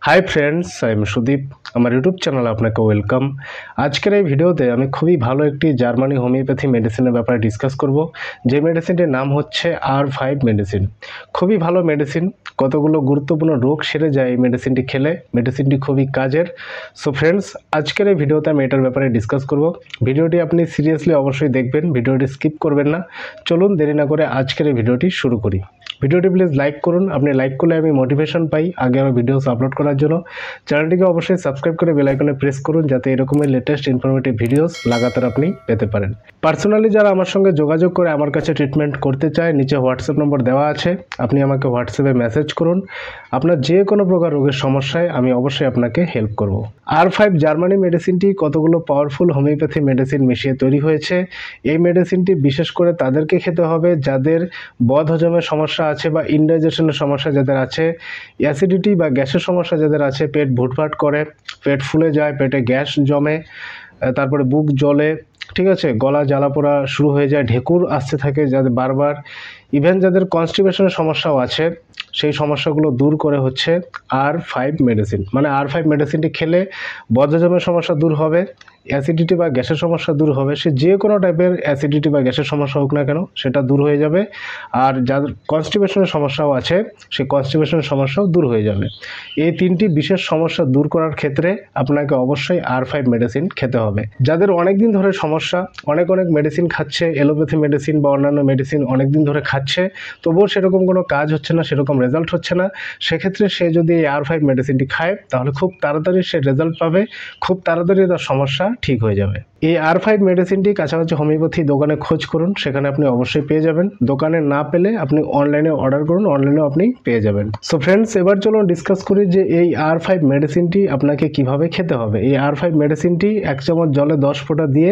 High friends I am Sudeep আমার YouTube চ্যানেলে আপনাকে ওয়েলকাম। আজকের এই ভিডিওতে আমি খুবই ভালো একটি জার্মানি হোমিওপ্যাথি মেডিসিনের ব্যাপারে ডিসকাস করব, যে মেডিসিনটির নাম হচ্ছে R5 মেডিসিন। খুবই ভালো মেডিসিন, কতগুলো গুরুত্বপূর্ণ রোগ সেরে যায় এই মেডিসিনটি খেলে। মেডিসিনটি খুবই কাজের। সো ফ্রেন্ডস, আজকের এই ভিডিওতে আমি এটার ব্যাপারে ডিসকাস করব। ভিডিওটি আপনি সিরিয়াসলি অবশ্যই দেখবেন, ভিডিওটি স্কিপ করবেন না। চলুন দেরি না করে আজকের এই ভিডিওটি শুরু করি। ভিডিওটি প্লিজ লাইক করুন, আপনি লাইক করলে আমি মোটিভেশন পাই আগে আরও ভিডিওস আপলোড করার জন্য। চ্যানেলটিকে অবশ্যই সাবস্ক্রাইব করে বেল আইকনে প্রেস করুন, যাতে এরকমের লেটেস্ট ইনফরমেটিভ ভিডিওস লাগাতার আপনি পেতে পারেন। পার্সোনালি যারা আমার সঙ্গে যোগাযোগ করে আমার কাছে ট্রিটমেন্ট করতে চায়, নিচে হোয়াটসঅ্যাপ নম্বর দেওয়া আছে, আপনি আমাকে হোয়াটসঅ্যাপে মেসেজ করুন। আপনার যে কোনো প্রকার রোগের সমস্যায় আমি অবশ্যই আপনাকে হেল্প করব। R5 জার্মানি মেডিসিনটি কতগুলো পাওয়ারফুল হোমিওপ্যাথি মেডিসিন মিশিয়ে তৈরি হয়েছে। এই মেডিসিনটি বিশেষ করে তাদেরকে খেতে হবে যাদের বদহজমের সমস্যা আছে বা ইনডাইজেশনের সমস্যা যাদের আছে, অ্যাসিডিটি বা গ্যাসের সমস্যা যাদের আছে, পেট ভুটভাট করে, পেট ফুলে যায়, পেটে গ্যাস জমে, তারপরে বুক জ্বলে, ঠিক আছে, গলা জ্বালা পোড়া শুরু হয়ে যায়, ঢেকুর আসতে থাকে যাদের বারবার, ইভেন যাদের কনস্টিপেশনের সমস্যাও আছে, সেই সমস্যাগুলো দূর করে হচ্ছে R5 মেডিসিন। মানে R5 মেডিসিনটি খেলে বদহজমের সমস্যা দূর হবে, অ্যাসিডিটি বা গ্যাসের সমস্যা দূর হবে। সে যে কোনো টাইপের অ্যাসিডিটি বা গ্যাসের সমস্যা হোক না কেন, সেটা দূর হয়ে যাবে। আর যাদের কনস্টিপেশনের সমস্যাও আছে, সেই কনস্টিপেশনের সমস্যাও দূর হয়ে যাবে। এই তিনটি বিশেষ সমস্যা দূর করার ক্ষেত্রে আপনাকে অবশ্যই R5 মেডিসিন খেতে হবে। যাদের অনেক দিন ধরে সমস্যা, অনেক মেডিসিন খাচ্ছে, এলোপ্যাথি মেডিসিন বা অন্যান্য মেডিসিন অনেক দিন ধরে খাচ্ছে, তবুও সেরকম কোনো কাজ হচ্ছে না, সেরকম রেজাল্ট হচ্ছে না, সেক্ষেত্রে সে যদি এই R5 মেডিসিনটি খায়, তাহলে খুব তাড়াতাড়ি সে রেজাল্ট পাবে, খুব তাড়াতাড়ি তার সমস্যা ঠিক হয়ে যাবে। এই R5 মেডিসিনটি কাছাকাছি হোমিওপ্যাথি দোকানে খোঁজ করুন, সেখানে আপনি অবশ্যই পেয়ে যাবেন। দোকানে না পেলে আপনি অনলাইনে অর্ডার করুন, অনলাইনেও আপনি পেয়ে যাবেন। সো ফ্রেন্ডস, এবার চলুন ডিসকাস করি যে এই R5 মেডিসিনটি আপনাকে কিভাবে খেতে হবে। এই R5 মেডিসিনটি 1 চামচ জলে 10 ফোঁটা দিয়ে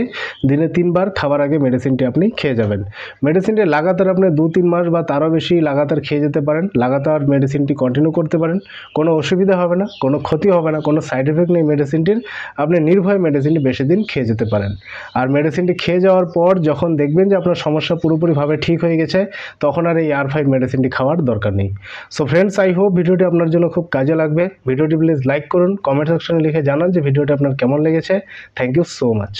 দিনে 3 বার খাবার আগে মেডিসিনটি আপনি খেয়ে যাবেন। মেডিসিনটি লাগাতার আপনি 2-3 মাস বা তারও বেশি লাগাতার খেয়ে যেতে পারেন, লাগাতার মেডিসিনটি কন্টিনিউ করতে পারেন। কোনো অসুবিধা হবে না, কোনো ক্ষতি হবে না, কোনো সাইড এফেক্ট নেই মেডিসিনটির। আপনি নির্ভয়ে মেডিসিনটি বেশি দিন খেয়ে যেতে পারেন। আর মেডিসিনটি খেয়ে যাওয়ার পর যখন দেখবেন যে আপনার সমস্যা পুরোপুরিভাবে ঠিক হয়ে গেছে, তখন আর এই R5 মেডিসিনটি খাওয়ার দরকার নেই। সো ফ্রেন্ডস, আই হোপ ভিডিওটি আপনার জন্য খুব কাজে লাগবে। ভিডিওটি প্লিজ লাইক করুন, কমেন্ট সেকশনে লিখে জানান যে ভিডিওটি আপনার কেমন লেগেছে। Thank you so much.